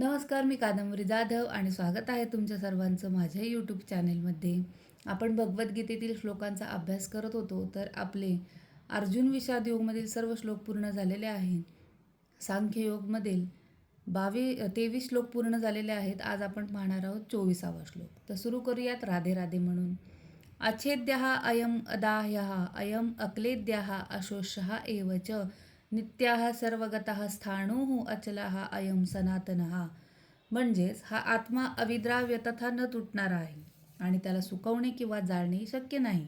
नमस्कार, मी कादंबरी जाधव आणि स्वागत आहे तुमच्या सर्वांचं माझ्या यूट्यूब चॅनेलमध्ये. आपण भगवद्गीतेतील श्लोकांचा अभ्यास करत होतो, तर आपले अर्जुन विषाद योगमधील सर्व श्लोक पूर्ण झालेले आहेत. सांख्ययोगमधील 23 श्लोक पूर्ण झालेले आहेत. आज आपण पाहणार आहोत 24वा श्लोक. तर सुरू करूयात राधे राधे म्हणून. अच्छेद्यः अयम अदाह्यः अयम अक्लेद्यः अशोषः एव च नित्याः सर्वगतः स्थाणुः अचलः अयम सनातनः. म्हणजेच हा आत्मा अविद्राव्य तथा न तुटणारा आहे आणि त्याला सुकवणे किंवा जाळणे शक्य नाही.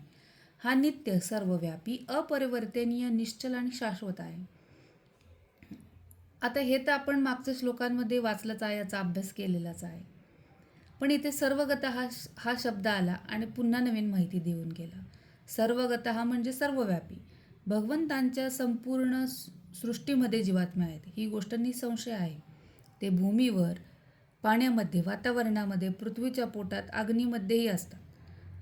हा नित्य, सर्वव्यापी, अपरिवर्तनीय, निश्चल आणि शाश्वत आहे. आता हे तर आपण मागच्या श्लोकांमध्ये वाचलंच आहे, याचा अभ्यास केलेलाच आहे. पण इथे सर्वगत हा शब्द आला आणि पुन्हा नवीन माहिती देऊन गेला. सर्वगत म्हणजे सर्वव्यापी. भगवंतांच्या संपूर्ण सृष्टीमध्ये जीवात्मा आहेत, ही गोष्ट निसंशय आहे. ते भूमीवर, पाण्यामध्ये, वातावरणामध्ये, पृथ्वीच्या पोटात, अग्नीमध्येही असतात.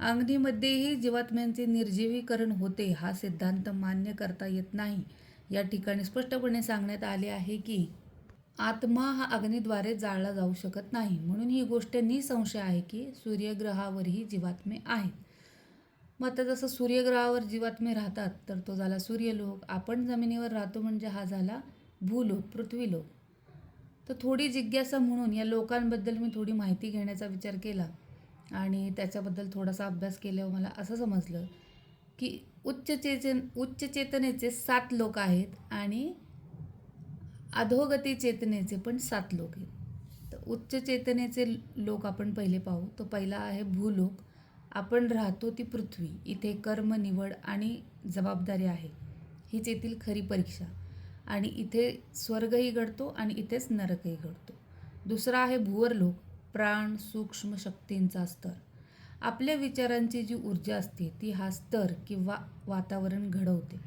अग्नीमध्येही जीवात्म्यांचे निर्जीवीकरण होते. हा सिद्धांत मान्य करता येत नाही. या ठिकाणी स्पष्टपणे सांगण्यात आले आहे की आत्मा हा अग्नीद्वारे जाळला जाऊ शकत नाही. म्हणून ही गोष्ट निसंशय आहे की सूर्यग्रहावरही जीवात्मे आहेत. मग आता जसं सूर्यग्रहावर जीवात्मे राहतात तर तो झाला सूर्यलोक. आपण जमिनीवर राहतो म्हणजे हा झाला भूलोक, पृथ्वीलोक. तर थोडी जिज्ञासा म्हणून या लोकांबद्दल मी थोडी माहिती घेण्याचा विचार केला आणि त्याच्याबद्दल थोडासा अभ्यास केल्यावर मला असं समजलं की उच्च चेतनेचे 7 लोक आहेत आणि अधोगती चेतनेचे पण 7 लोक आहेत. तर उच्च चेतनेचे लोक आपण पहिले पाहू. तो पहिला आहे भूलोक. आपण राहतो ती पृथ्वी. इथे कर्म, निवड आणि जबाबदारी आहे. हीच येथील खरी परीक्षा. आणि इथे स्वर्गही घडतो आणि इथेच नरकही घडतो. दुसरा आहे भुवरलोक. प्राण, सूक्ष्म शक्तींचा स्तर. आपल्या विचारांची जी ऊर्जा असते ती हा स्तर किंवा वातावरण घडवते.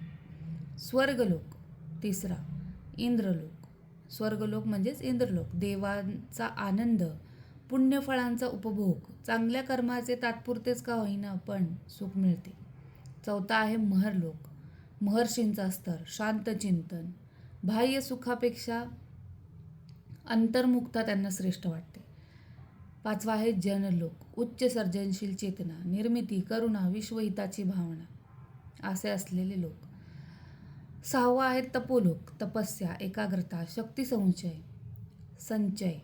स्वर्गलोक तिसरा. इंद्रलोक. स्वर्गलोक म्हणजेच इंद्रलोक. देवांचा आनंद, पुण्यफळांचा उपभोग, चांगल्या कर्माचे तात्पुरतेच का होईना पण सुख मिळते. चौथा आहे महरलोक. महर्षींचा स्तर, शांत चिंतन, बाह्य सुखापेक्षा अंतर्मुखता त्यांना श्रेष्ठ वाटते. पाचवा आहे जनलोक. उच्च सर्जनशील चेतना, निर्मिती, करुणा, विश्वहिताची भावना असे असलेले लोक. सहावा आहे तपोलोक. तपस्या, एकाग्रता, शक्ती संचय,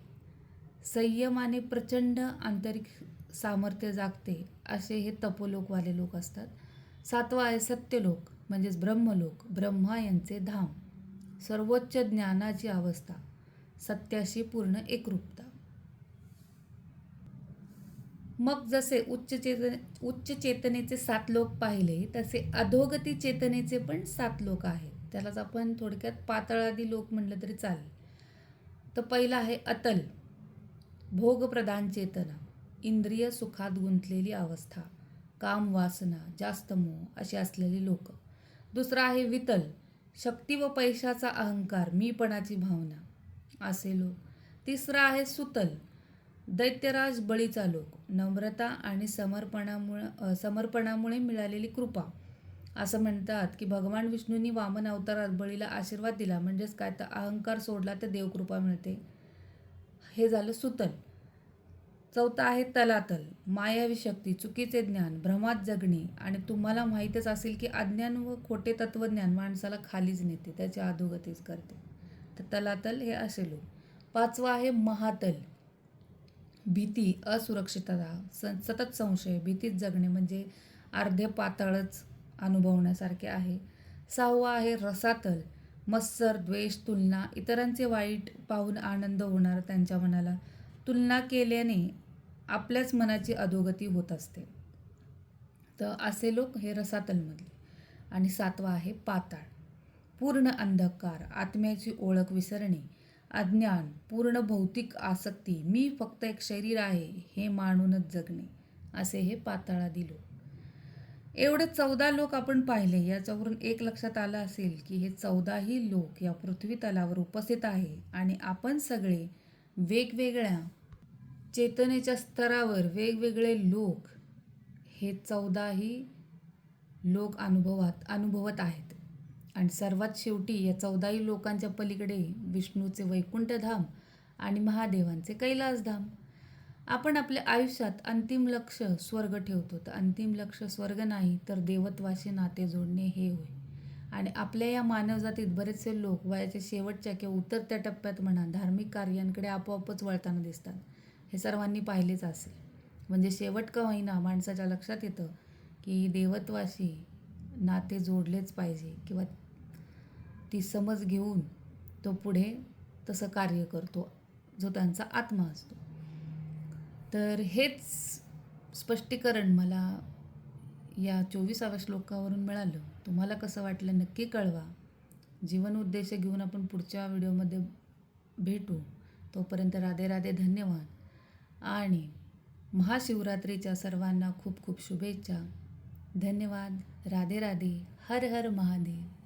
संयमाने प्रचंड आंतरिक सामर्थ्य जागते असे हे तपोलोकवाले लोक असतात. सातवा आहे सत्यलोक म्हणजेच ब्रह्मलोक. ब्रह्मा यांचे धाम, सर्वोच्च ज्ञानाची अवस्था, सत्याशी पूर्ण एकरूपता. मग जसे उच्च चेतनेचे 7 लोक पाहिले तसे अधोगती चेतनेचे पण 7 लोक आहेत. त्यालाच आपण थोडक्यात पाताळादी लोक म्हटलं तरी चालेल. तर पहिला आहे अतल. भोगप्रधान चेतना, इंद्रिय सुखात गुंतलेली अवस्था, काम, वासना, जास्त मोह असे असलेली लोक. दुसरा आहे वितल. शक्ती व पैशाचा अहंकार, मीपणाची भावना असे लोक. तिसरा आहे सुतल. दैत्यराज बळीचा लोक. नम्रता आणि समर्पणामुळे मिळालेली कृपा. असं म्हणतात की भगवान विष्णूंनी वामन अवतारात बळीला आशीर्वाद दिला, म्हणजेच काय तर अहंकार सोडला तर देवकृपा मिळते. हे झालं सुतल. चौथा आहे तलातल. मायावी शक्ती, चुकीचे ज्ञान, भ्रमात जगणे आणि तुम्हाला माहीतच असेल की अज्ञान व खोटे तत्वज्ञान माणसाला खालीच नेते, त्याची अधोगतीच करते. तर तलातल हे असे लोक. पाचवा आहे महातल. भीती, असुरक्षितता, सतत संशय, भीतीत जगणे म्हणजे अर्धे पाताळच अनुभवण्यासारखे आहे. सहावा आहे रसातल. मत्सर, द्वेष, तुलना, इतरांचे वाईट पाहून आनंद होणार त्यांच्या मनाला. तुलना केल्याने आपल्याच मनाची अधोगती होत असते. तर असे लोक हे रसातलमधले. आणि सातवा आहे पाताळ. पूर्ण अंधकार, आत्म्याची ओळख विसरणे, अज्ञान, पूर्ण भौतिक आसक्ती, मी फक्त एक शरीर आहे हे मानूनच जगणे असे हे पाताळादी लोक. एवढे 14 लोक आपण पाहिले. याच्यावरून एक लक्षात आलं असेल की हे 14ही लोक या पृथ्वी तलावर उपस्थित आहे आणि आपण सगळे वेगवेगळ्या चेतनेच्या स्तरावर वेगवेगळे लोक हे 14ही लोक अनुभवत आहेत. आणि सर्वात शेवटी या 14ही लोकांच्या पलीकडे विष्णूचे वैकुंठधाम आणि महादेवांचे कैलासधाम. आपण आपल्या आयुष्यात अंतिम लक्ष स्वर्ग ठेवतो, तर अंतिम लक्ष स्वर्ग नाही तर देवत्वाशी नाते जोडणे हे होय. आणि आपल्या या मानवजातीत बरेचसे लोक वयाच्या शेवटच्या किंवा उतरत्या टप्प्यात म्हणा धार्मिक कार्यांकडे आपोआपच वळताना दिसतात. हे सर्वांनी पाहिलेच असेल. म्हणजे शेवट का होईना माणसाच्या लक्षात येतं की देवत्वाशी नाते जोडलेच पाहिजे किंवा ती समज घेऊन तो पुढे तसं कार्य करतो जो त्यांचा आत्मा असतो. तर हेच स्पष्टीकरण मला या 24व्या श्लोकावरून मिळालं. तुम्हाला कसं वाटलं नक्की कळवा. जीवन उद्देश घेऊन आपण पुढच्या व्हिडिओमध्ये भेटू. तोपर्यंत राधे राधे, धन्यवाद. आणि महाशिवरात्रीच्या सर्वांना खूप खूप शुभेच्छा. धन्यवाद. राधे राधे. हर हर महादेव.